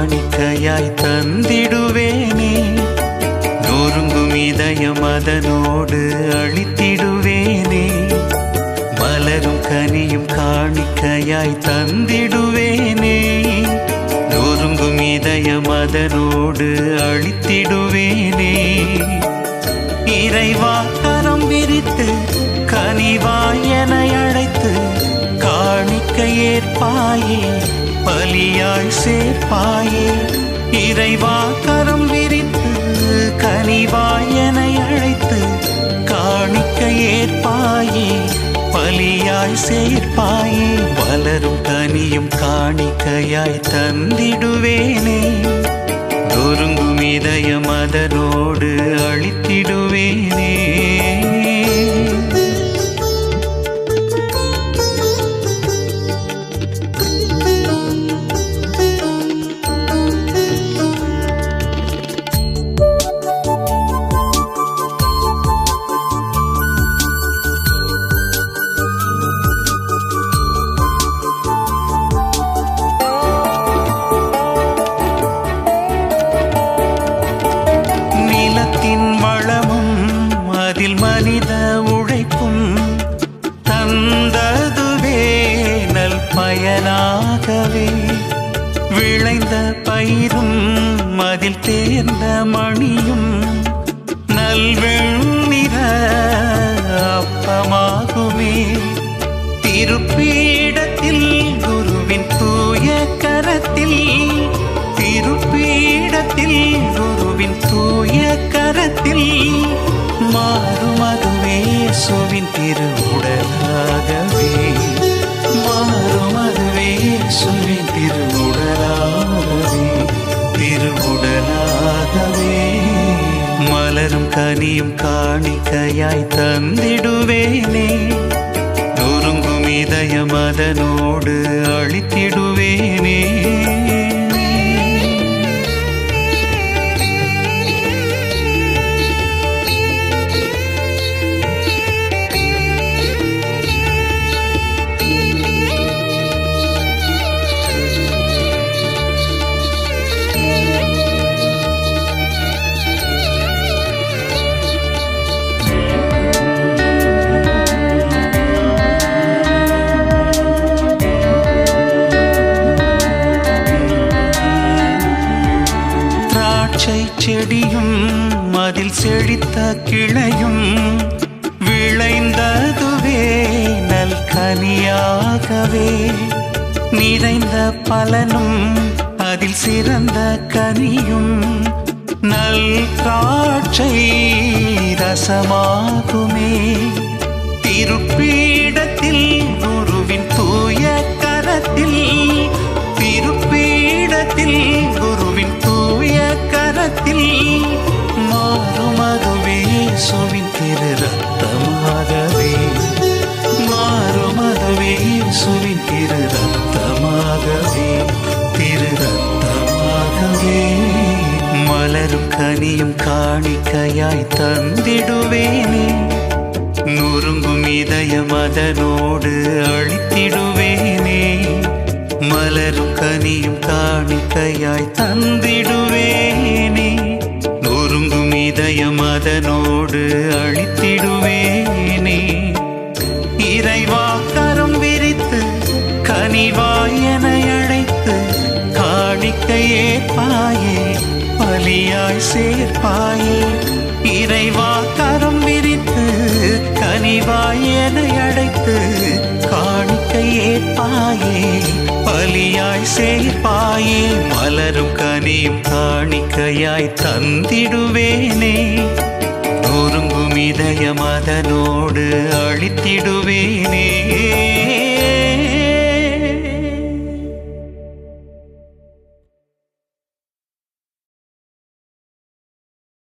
காணிக்கையாய் தந்திடுவேனே. நொறுங்கும் இதயம் அதனோடு அழித்திடுவேனே. மலரும் கனியும் காணிக்கையாய் தந்திடுவேனே. நொறுங்கும் இதயம் அதனோடு அழித்திடுவேனே. இறைவா கரம் விரித்து கனிவாய் என அழைத்து காணிக்கை ஏற்பாயே, பலியாய் சேர்ப்பாயே. இறைவா கரம் விரித்து கனிவாய் என அழைத்து காணிக்கை ஏற்பாயே, பலியாய் சேர்ப்பாயே. வளரும் கனியும் காணிக்கையாய் தந்திடுவேனே. நொறுங்கும் இதயம் அதனோடு அழித்திடுவேனே. மனித உழைப்பும் தந்ததுவே நல் பயனாகவே. விளைந்த பயிரும் அதில் தேர்ந்த மணியும் நல்வெண்ணிற அப்பமாகுமே. திருப்பீடத்தில் குருவின் தூய கரத்தில், திருப்பீடத்தில் குருவின் தூய கரத்தில் மாறும் அதுவே இயேசுவின் திருவுடலாகவே. மாறும் அதுவே இயேசுவின் திருவுடலாகவே, திருவுடலாகவே. மலரும் கனியும் காணிக்கையாய் தந்திடுவேனே. நொறுங்கும் இதயம் அதனோடு அழித்திடுவேனே. செடியும் அதில் செழித்த கிளையும் விளைந்ததுவே நல் கனியாகவே. நிறைந்த பலனும் அதில் சிறந்த கனியும் நல் திராட்சை ரசமாகுமே. திருப்பீடத்தில் குருவின் தூய கரத்தில், திருப்பீடத்தில் குருவின் தூய கரத்தில் மாறும் அதுவே இயேசுவின் திரு ரத்தமாகவே. மாறும் அதுவே இயேசுவின் திரு ரத்தமாகவே, திரு ரத்தமாகவே. மலரும் கனியும் காணிக்கையாய் தந்திடுவேனே. நொறுங்கும் இதயம் அதனோடு அழித்திடுவேனே. மலரும் கனியும் காணிக்கையாய் தந்திடுவேனே. நொறுங்கும் இதயம் அதனோடு அழித்திடுவேனே. இறைவா கரம் விரித்து கனிவாய் என அழைத்து காணிக்கை ஏற்பாயே, பலியாய் சேர்ப்பாயே. இறைவா கரம் விரித்து கனிவாய் என அழைத்து காணிக்கை ஏற்பாயே, பலியாய் சேர்ப்பாயே. மலரும் கனியும் காணிக்கையாய் தந்திடுவேனே. நொறுங்கும் இதயம் அதனோடு அழித்திடுவேனே.